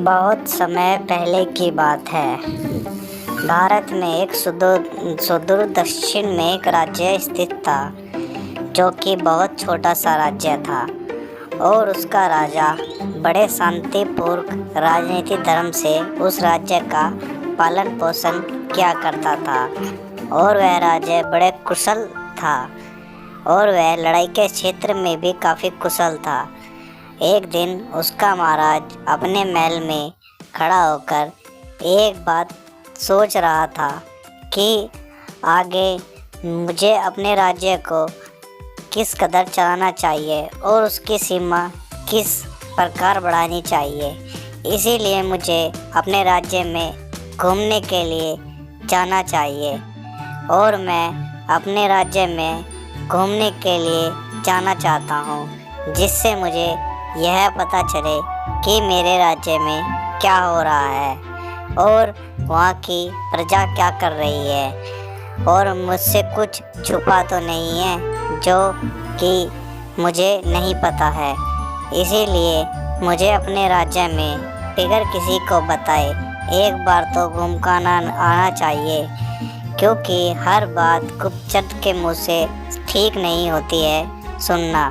बहुत समय पहले की बात है। भारत में एक सुदूर दक्षिण में एक राज्य स्थित था, जो कि बहुत छोटा सा राज्य था और उसका राजा बड़े शांतिपूर्ण राजनीतिक धर्म से उस राज्य का पालन पोषण किया करता था। और वह राज्य बड़े कुशल था और वह लड़ाई के क्षेत्र में भी काफ़ी कुशल था। एक दिन उसका महाराज अपने महल में खड़ा होकर एक बात सोच रहा था कि आगे मुझे अपने राज्य को किस कदर चलाना चाहिए और उसकी सीमा किस प्रकार बढ़ानी चाहिए। इसीलिए मुझे अपने राज्य में घूमने के लिए जाना चाहिए और मैं अपने राज्य में घूमने के लिए जाना चाहता हूँ, जिससे मुझे यह पता चले कि मेरे राज्य में क्या हो रहा है और वहाँ की प्रजा क्या कर रही है और मुझसे कुछ छुपा तो नहीं है जो कि मुझे नहीं पता है। इसीलिए मुझे अपने राज्य में बिगर किसी को बताए एक बार तो घूम कर आना चाहिए, क्योंकि हर बात गुप्तचर के मुँह से ठीक नहीं होती है सुनना।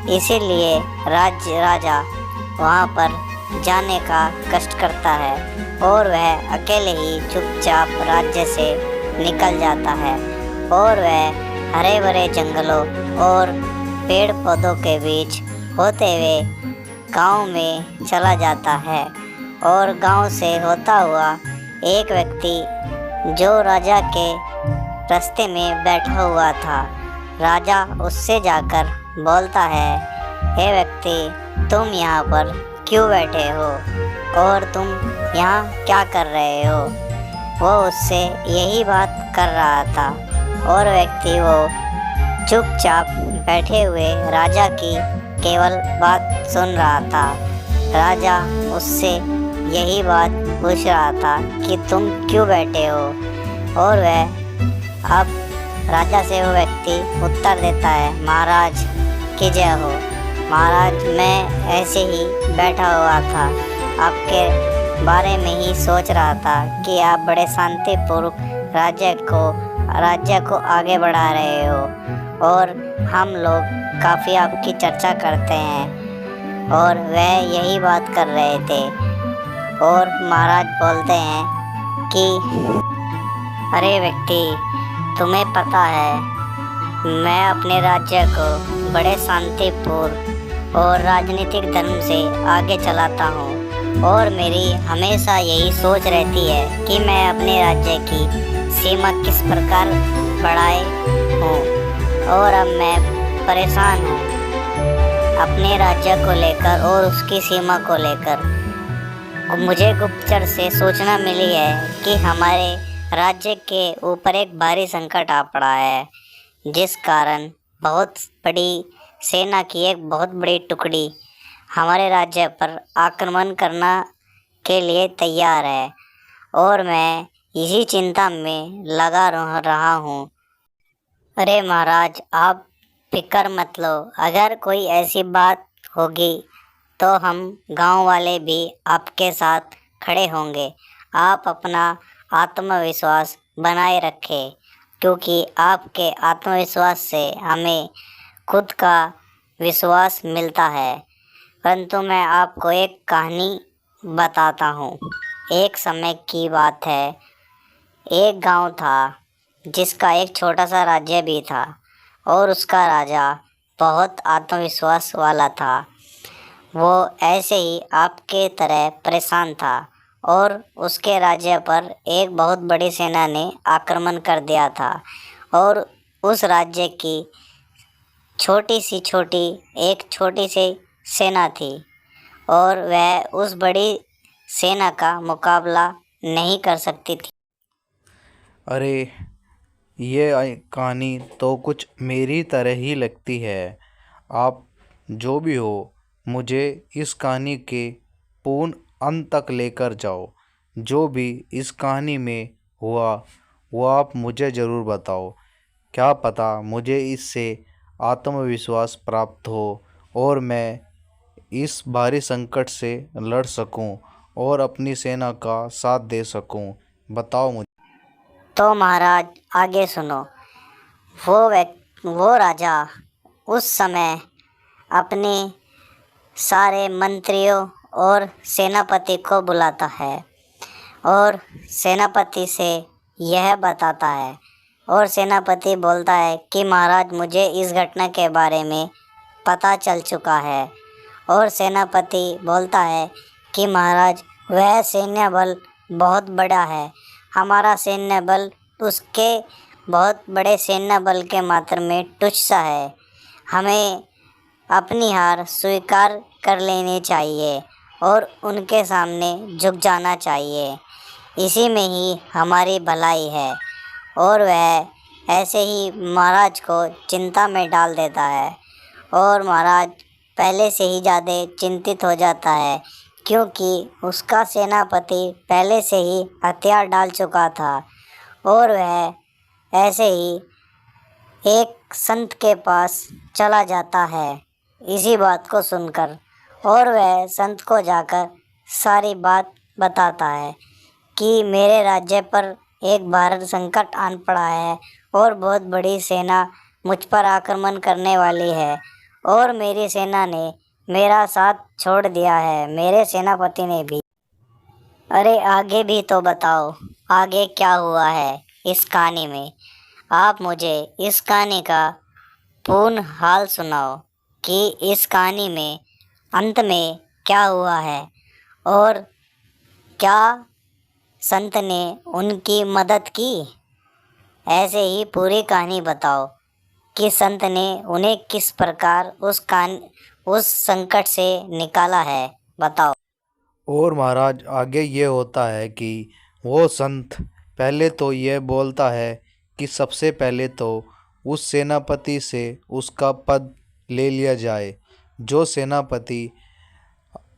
इसीलिए राजा वहाँ पर जाने का कष्ट करता है और वह अकेले ही चुपचाप राज्य से निकल जाता है और वह हरे भरे जंगलों और पेड़ पौधों के बीच होते हुए गांव में चला जाता है। और गांव से होता हुआ एक व्यक्ति जो राजा के रास्ते में बैठा हुआ था, राजा उससे जाकर बोलता है, हे व्यक्ति, तुम यहाँ पर क्यों बैठे हो और तुम यहाँ क्या कर रहे हो। वो उससे यही बात कर रहा था और व्यक्ति वो चुपचाप बैठे हुए राजा की केवल बात सुन रहा था। राजा उससे यही बात पूछ रहा था कि तुम क्यों बैठे हो, और वह अब राजा से वो व्यक्ति उत्तर देता है, महाराज की जय हो। महाराज, मैं ऐसे ही बैठा हुआ था, आपके बारे में ही सोच रहा था कि आप बड़े शांतिपूर्वक राज्य को आगे बढ़ा रहे हो और हम लोग काफ़ी आपकी चर्चा करते हैं। और वह यही बात कर रहे थे और महाराज बोलते हैं कि अरे व्यक्ति, तुम्हें पता है मैं अपने राज्य को बड़े शांतिपूर्ण और राजनीतिक धर्म से आगे चलाता हूँ और मेरी हमेशा यही सोच रहती है कि मैं अपने राज्य की सीमा किस प्रकार बढ़ाए हूँ। और अब मैं परेशान हूँ अपने राज्य को लेकर और उसकी सीमा को लेकर। मुझे गुप्तचर से सूचना मिली है कि हमारे राज्य के ऊपर एक भारी संकट आ पड़ा है, जिस कारण बहुत बड़ी सेना की एक बहुत बड़ी टुकड़ी हमारे राज्य पर आक्रमण करना के लिए तैयार है और मैं इसी चिंता में लगा रहा हूँ। अरे महाराज, आप फिक्र मत लो, अगर कोई ऐसी बात होगी तो हम गांव वाले भी आपके साथ खड़े होंगे। आप अपना आत्मविश्वास बनाए रखें, क्योंकि आपके आत्मविश्वास से हमें खुद का विश्वास मिलता है। परंतु मैं आपको एक कहानी बताता हूँ। एक समय की बात है, एक गांव था जिसका एक छोटा सा राज्य भी था और उसका राजा बहुत आत्मविश्वास वाला था। वो ऐसे ही आपके तरह परेशान था और उसके राज्य पर एक बहुत बड़ी सेना ने आक्रमण कर दिया था और उस राज्य की छोटी सी सेना थी और वह उस बड़ी सेना का मुकाबला नहीं कर सकती थी। अरे, ये कहानी तो कुछ मेरी तरह ही लगती है। आप जो भी हो, मुझे इस कहानी के पूर्ण अंत तक लेकर जाओ। जो भी इस कहानी में हुआ वो आप मुझे ज़रूर बताओ। क्या पता मुझे इससे आत्मविश्वास प्राप्त हो और मैं इस भारी संकट से लड़ सकूं और अपनी सेना का साथ दे सकूं। बताओ मुझे। तो महाराज आगे सुनो। वो राजा उस समय अपने सारे मंत्रियों और सेनापति को बुलाता है और सेनापति से यह बताता है, और सेनापति बोलता है कि महाराज मुझे इस घटना के बारे में पता चल चुका है। और सेनापति बोलता है कि महाराज वह सैन्य बल बहुत बड़ा है, हमारा सैन्य बल उसके बहुत बड़े सैन्य बल के मात्रा में तुच्छ सा है, हमें अपनी हार स्वीकार कर लेनी चाहिए और उनके सामने झुक जाना चाहिए, इसी में ही हमारी भलाई है। और वह ऐसे ही महाराज को चिंता में डाल देता है और महाराज पहले से ही ज़्यादा चिंतित हो जाता है, क्योंकि उसका सेनापति पहले से ही हथियार डाल चुका था। और वह ऐसे ही एक संत के पास चला जाता है इसी बात को सुनकर, और वह संत को जाकर सारी बात बताता है कि मेरे राज्य पर एक भारत संकट आन पड़ा है और बहुत बड़ी सेना मुझ पर आक्रमण करने वाली है और मेरी सेना ने मेरा साथ छोड़ दिया है, मेरे सेनापति ने भी। अरे आगे भी तो बताओ, आगे क्या हुआ है इस कहानी में। आप मुझे इस कहानी का पूर्ण हाल सुनाओ कि इस कहानी में अंत में क्या हुआ है और क्या संत ने उनकी मदद की। ऐसे ही पूरी कहानी बताओ कि संत ने उन्हें किस प्रकार उस संकट से निकाला है, बताओ। और महाराज आगे ये होता है कि वो संत पहले तो ये बोलता है कि सबसे पहले तो उस सेनापति से उसका पद ले लिया जाए। जो सेनापति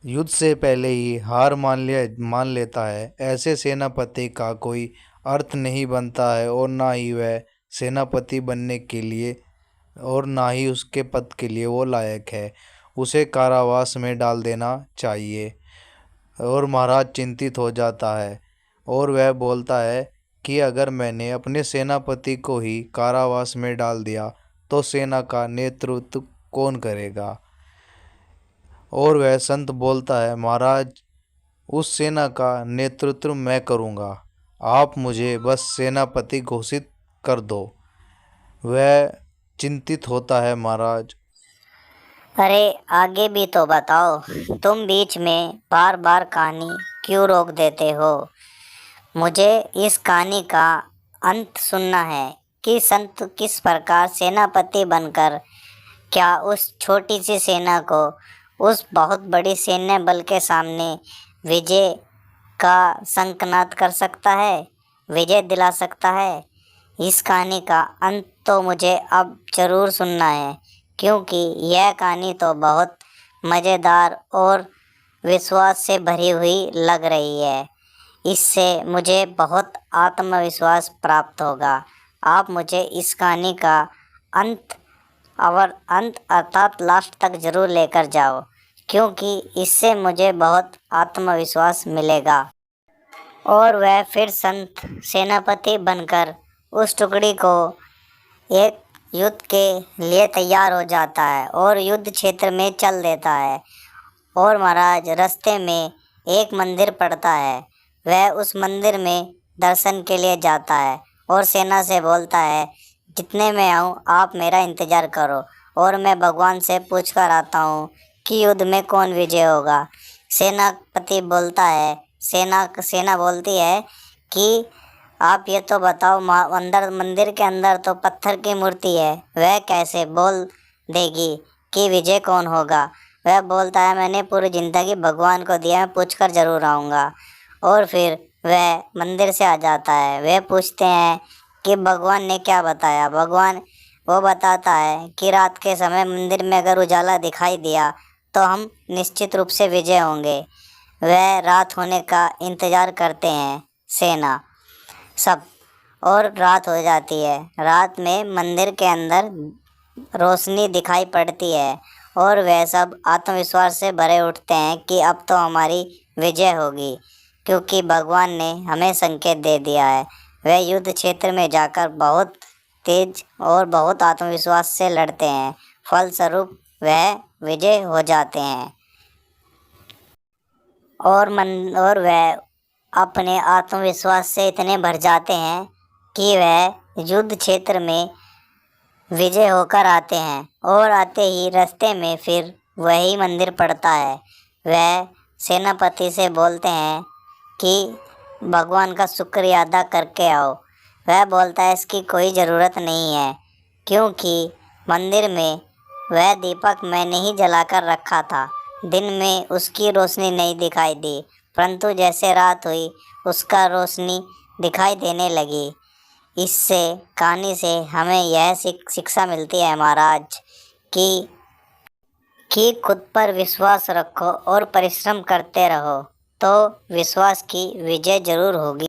युद्ध से पहले ही हार मान लेता है, ऐसे सेनापति का कोई अर्थ नहीं बनता है और ना ही वह सेनापति बनने के लिए और ना ही उसके पद के लिए वो लायक है। उसे कारावास में डाल देना चाहिए। और महाराज चिंतित हो जाता है और वह बोलता है कि अगर मैंने अपने सेनापति को ही कारावास में डाल दिया तो सेना का नेतृत्व कौन करेगा। और वह संत बोलता है, महाराज उस सेना का नेतृत्व मैं करूँगा, आप मुझे बस सेनापति घोषित कर दो। वह चिंतित होता है महाराज। अरे आगे भी तो बताओ, तुम बीच में बार बार कहानी क्यों रोक देते हो। मुझे इस कहानी का अंत सुनना है कि संत किस प्रकार सेनापति बनकर क्या उस छोटी सी सेना को उस बहुत बड़ी सैन्य बल के सामने विजय का शंखनाद कर सकता है, विजय दिला सकता है। इस कहानी का अंत तो मुझे अब ज़रूर सुनना है, क्योंकि यह कहानी तो बहुत मज़ेदार और विश्वास से भरी हुई लग रही है। इससे मुझे बहुत आत्मविश्वास प्राप्त होगा। आप मुझे इस कहानी का अंत अर्थात लास्ट तक ज़रूर लेकर जाओ, क्योंकि इससे मुझे बहुत आत्मविश्वास मिलेगा। और वह फिर संत सेनापति बनकर उस टुकड़ी को एक युद्ध के लिए तैयार हो जाता है और युद्ध क्षेत्र में चल देता है। और महाराज रास्ते में एक मंदिर पड़ता है, वह उस मंदिर में दर्शन के लिए जाता है और सेना से बोलता है, जितने में आऊँ आप मेरा इंतज़ार करो और मैं भगवान से पूछ कर आता हूँ कि युद्ध में कौन विजय होगा। सेनापति बोलता है, सेना बोलती है कि आप ये तो बताओ, अंदर मंदिर के अंदर तो पत्थर की मूर्ति है, वह कैसे बोल देगी कि विजय कौन होगा। वह बोलता है, मैंने पूरी ज़िंदगी भगवान को दिया, मैं पूछ कर ज़रूर आऊँगा। और फिर वह मंदिर से आ जाता है। वह पूछते हैं कि भगवान ने क्या बताया। भगवान वो बताता है कि रात के समय मंदिर में अगर उजाला दिखाई दिया तो हम निश्चित रूप से विजय होंगे। वह रात होने का इंतज़ार करते हैं सेना सब, और रात हो जाती है। रात में मंदिर के अंदर रोशनी दिखाई पड़ती है और वह सब आत्मविश्वास से भरे उठते हैं कि अब तो हमारी विजय होगी, क्योंकि भगवान ने हमें संकेत दे दिया है। वह युद्ध क्षेत्र में जाकर बहुत तेज और बहुत आत्मविश्वास से लड़ते हैं। फलस्वरूप वह विजय हो जाते हैं और वह अपने आत्मविश्वास से इतने भर जाते हैं कि वह युद्ध क्षेत्र में विजय होकर आते हैं। और आते ही रास्ते में फिर वही मंदिर पड़ता है। वह सेनापति से बोलते हैं कि भगवान का शुक्रिया अदा करके आओ। वह बोलता है इसकी कोई ज़रूरत नहीं है, क्योंकि मंदिर में वह दीपक मैंने ही जलाकर रखा था। दिन में उसकी रोशनी नहीं दिखाई दी, परंतु जैसे रात हुई उसका रोशनी दिखाई देने लगी। इससे कहानी से हमें यह शिक्षा मिलती है महाराज कि खुद पर विश्वास रखो और परिश्रम करते रहो, तो विश्वास की विजय जरूर होगी।